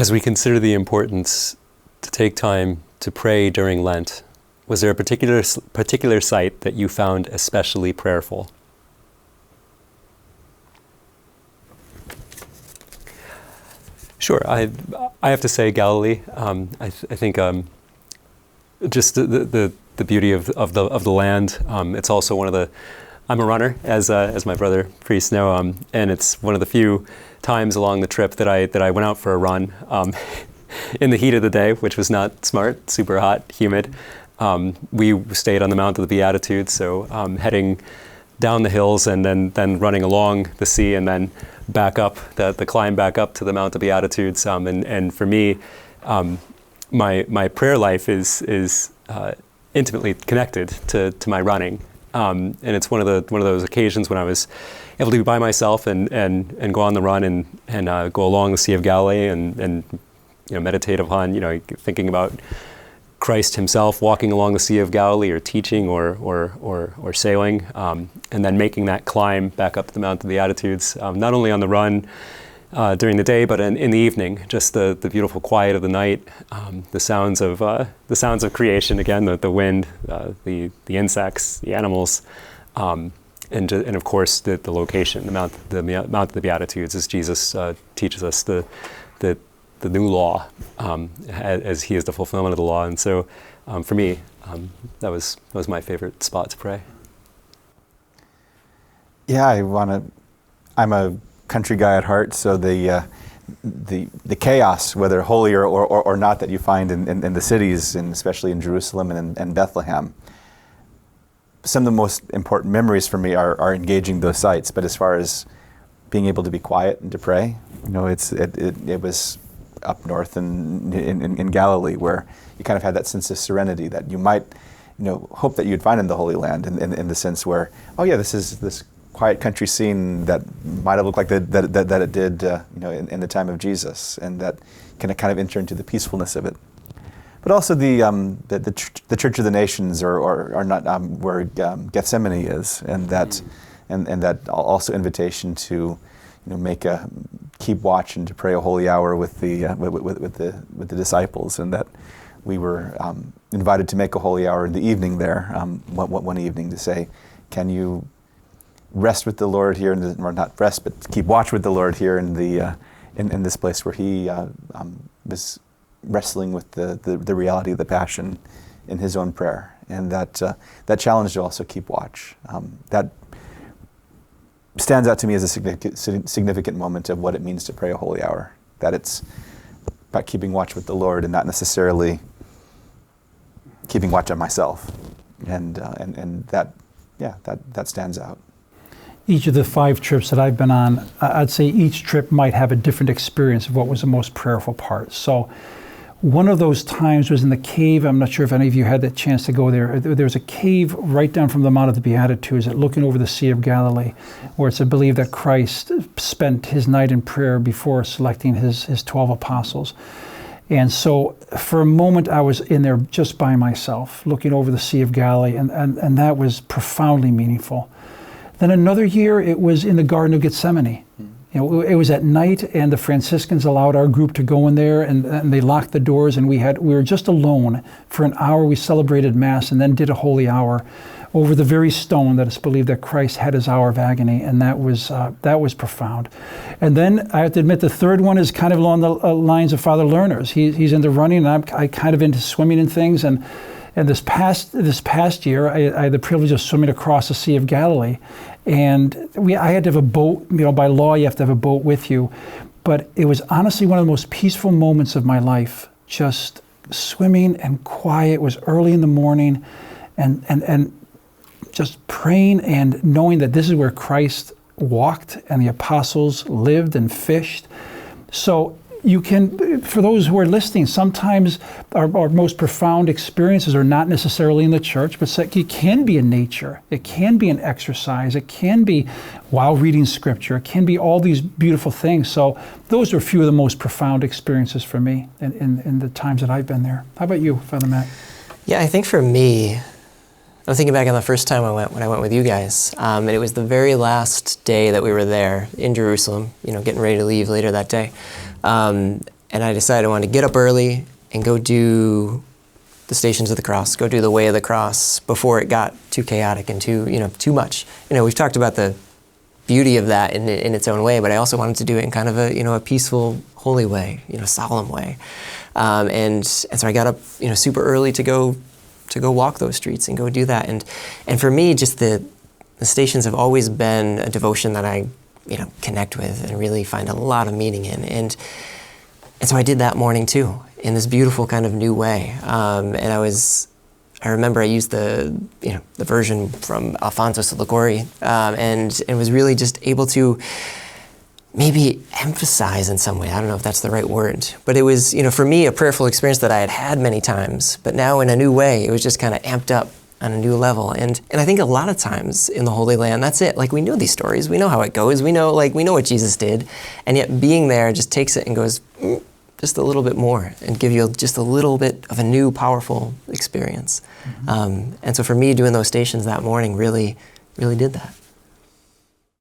As we consider the importance to take time to pray during Lent, was there a particular site that you found especially prayerful? Sure, I have to say Galilee. I think just the beauty of the land. It's also one of the. I'm a runner, as my brother priests know, and it's one of the few times along the trip that I went out for a run in the heat of the day, which was not smart, super hot, humid. We stayed on the Mount of the Beatitudes, so heading down the hills and then running along the sea and then back up, the climb back up to the Mount of the Beatitudes. And for me, my prayer life is intimately connected to my running. And it's one of those occasions when I was able to be by myself and go on the run and go along the Sea of Galilee and meditate upon thinking about Christ himself walking along the Sea of Galilee, or teaching, or sailing, and then making that climb back up to the Mount of the Beatitudes, not only on the run during the day, but in the evening. Just the beautiful quiet of the night, the sounds of creation again, the wind, the insects, the animals, and of course the location, the Mount of the Beatitudes, as Jesus teaches us the new law, as he is the fulfillment of the law. And so for me, that was my favorite spot to pray. Yeah, I'm a country guy at heart, so the chaos, whether holy or not, that you find in the cities, and especially in Jerusalem and Bethlehem, some of the most important memories for me are engaging those sites. But as far as being able to be quiet and to pray, it was up north in Galilee, where you kind of had that sense of serenity that you might, hope that you'd find in the Holy Land, in the sense where, oh yeah, this is this quiet country scene that might have looked like that it did, in the time of Jesus, and that can kind of enter into the peacefulness of it. But also the Church of the Nations, or not where Gethsemane is, and that also invitation to keep watch and to pray a holy hour with the disciples, and that we were invited to make a holy hour in the evening there, one evening, to say, can you rest with the Lord here, or not rest, but keep watch with the Lord here in this place where he was wrestling with the reality of the Passion in his own prayer, and that challenge to also keep watch. That stands out to me as a significant moment of what it means to pray a holy hour. That it's about keeping watch with the Lord and not necessarily keeping watch on myself, and that stands out. Each of the 5 trips that I've been on, I'd say each trip might have a different experience of what was the most prayerful part. So one of those times was in the cave. I'm not sure if any of you had the chance to go there. There's a cave right down from the Mount of the Beatitudes, looking over the Sea of Galilee, where it's believed that Christ spent his night in prayer before selecting his 12 apostles. And so for a moment I was in there just by myself, looking over the Sea of Galilee, and that was profoundly meaningful. Then another year, it was in the Garden of Gethsemane. It was at night, and the Franciscans allowed our group to go in there, and they locked the doors, and we were just alone for an hour. We celebrated Mass and then did a holy hour over the very stone that it's believed that Christ had his hour of agony, and that was profound. And then I have to admit, the third one is kind of along the lines of Father Lerner's. He's into running, and I'm kind of into swimming and things, and this past year, I had the privilege of swimming across the Sea of Galilee, and I had to have a boat. By law, you have to have a boat with you. But it was honestly one of the most peaceful moments of my life. Just swimming and quiet. It was early in the morning, and just praying and knowing that this is where Christ walked and the apostles lived and fished. So you can, for those who are listening, sometimes our most profound experiences are not necessarily in the church, but it can be in nature. It can be an exercise. It can be while reading scripture. It can be all these beautiful things. So those are a few of the most profound experiences for me in the times that I've been there. How about you, Father Matt? Yeah, I think for me, I'm thinking back on the first time when I went with you guys, and it was the very last day that we were there in Jerusalem, getting ready to leave later that day. And and I decided I wanted to get up early and go do the Stations of the Cross, go do the Way of the Cross before it got too chaotic and too much. We've talked about the beauty of that in its own way, but I also wanted to do it in kind of a peaceful, holy way, solemn way. And so I got up super early to go walk those streets and go do that. And for me, just the Stations have always been a devotion that I connect with and really find a lot of meaning in. And so I did that morning too, in this beautiful kind of new way. And I remember I used the version from Alfonso Liguori, and was really just able to maybe emphasize in some way. I don't know if that's the right word, but it was, for me, a prayerful experience that I had had many times, but now in a new way, it was just kind of amped up on a new level. And I think a lot of times in the Holy Land, that's it. Like, we know these stories, we know how it goes, we know what Jesus did, and yet being there just takes it and goes just a little bit more and give you just a little bit of a new, powerful experience. And so for me, doing those Stations that morning really did that.